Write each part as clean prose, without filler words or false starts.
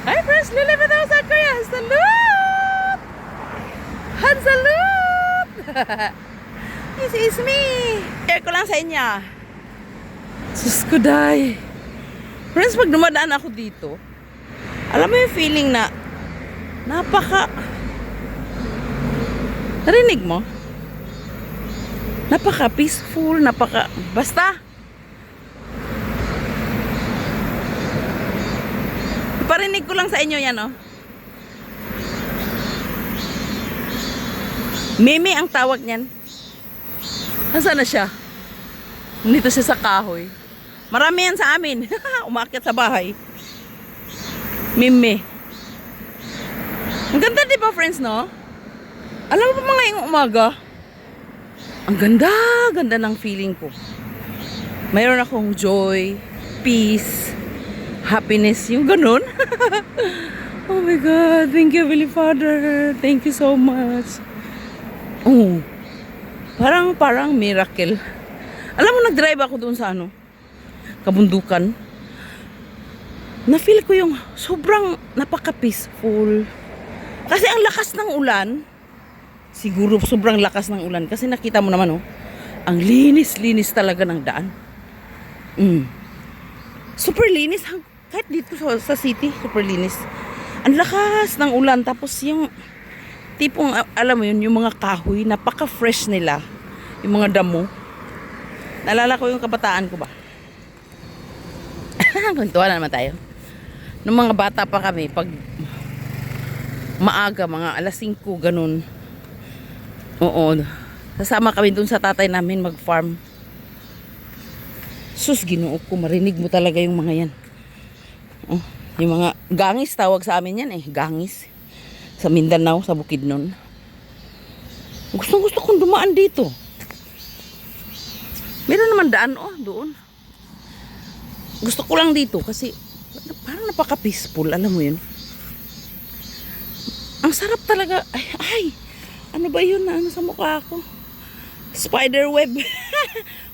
Hi friends, lilipit ako sa kuya. Salute! Han salute! This is me. Share ko lang sa inyo. Sus ko day. Friends, pag dumadaan ako dito, alam mo yung feeling na narinig mo? Napaka peaceful, basta. Iparinig ko lang sa inyo yan, oh. Meme ang tawag niyan. Nasaan na siya? Nandito siya sa kahoy. Marami yan sa amin. Umakyat sa bahay. Meme. Ang ganda, di ba, friends, no? Alam mo ba ngayong umaga? Ang ganda, ganda ng feeling ko. Mayroon akong joy, peace, happiness, yung ganun. Oh my God, thank you, Heavenly Father. Thank you so much. Oh, parang miracle. Alam mo, nag-drive ako doon sa kabundukan. Na-feel ko yung sobrang napaka-peaceful. Kasi ang lakas ng ulan, siguro sobrang lakas ng ulan. Kasi nakita mo naman, oh, ang linis-linis talaga ng daan. Super linis. Kahit dito sa city, super linis. Ang lakas ng ulan. Tapos yung tipong, alam mo yun, yung mga kahoy, napaka-fresh nila. Yung mga damo. Naalala ko yung kabataan ko ba? Kwentuhan na naman tayo. Nung mga bata pa kami, pag maaga, mga alas 5, ganun. Oo. Sasama kami dun sa tatay namin mag-farm. Sus, Ginoo ko, marinig mo talaga yung mga yan. Oh, yung mga gangis, tawag sa amin yan eh. Gangis. Sa Mindanao, sa Bukidnon. Gusto kong dumaan dito. Meron naman daan, oh, doon. Gusto ko lang dito kasi parang napaka-peaceful, alam mo yun. Ang sarap talaga. Ay, ano ba yun na sa mukha ko? Spider web.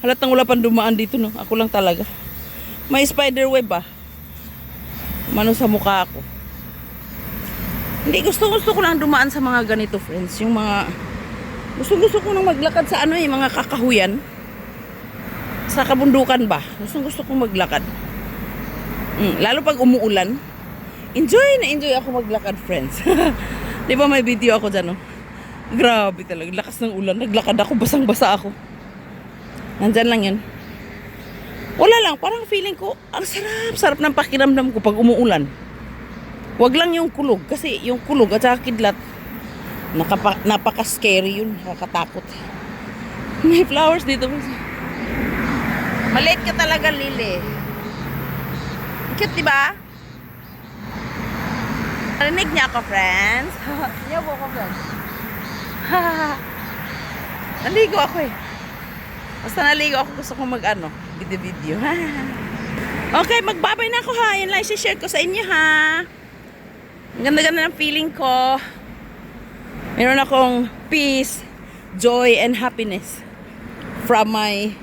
Halatang wala pang dumaan dito, no? Ako lang talaga. May spider web, ah. Mano sa mukha ko. Hindi, gusto ko lang dumaan sa mga ganito, friends. Yung mga gusto ko nang maglakad sa mga kakahuyan. Sa kabundukan ba? Gusto kong maglakad. Lalo pag umuulan. Enjoy ako maglakad, friends. Di ba may video ako dyan, no? Grabe talaga, lakas ng ulan. Naglakad ako, basang-basa ako. Nandyan lang yun. Wala lang, parang feeling ko, ang sarap ng pakiramdam ko pag umuulan. Wag lang yung kulog, kasi yung kulog at saka kidlat, napaka-scary yun, nakakatakot. May flowers dito. Maliit ka talaga, Lily. Cute, diba? Narinig niya ako, friends. Niyo po ako, friends. Naligo ako eh. Basta naligo ako, gusto kong video. Okay, magbabay na ako ha. Yan lang, share ko sa inyo ha. Ang ganda-ganda ng feeling ko. Meron akong peace, joy, and happiness from my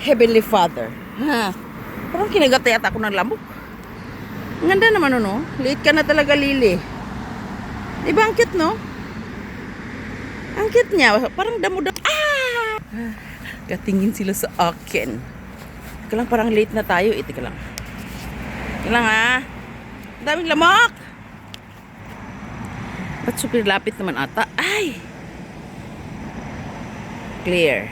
Heavenly Father. Parang kinagat yata ako ng lamok. Ang ganda naman, no? Late ka na talaga, Lily. Diba ang cute, no? Ang cute niya. Parang damo-damo. Katingin sila sa akin. Teka lang, parang late na tayo. Teka lang. Teka lang, ha? Ang daming lamok. Ba't super lapit naman ata? Ay! Clear.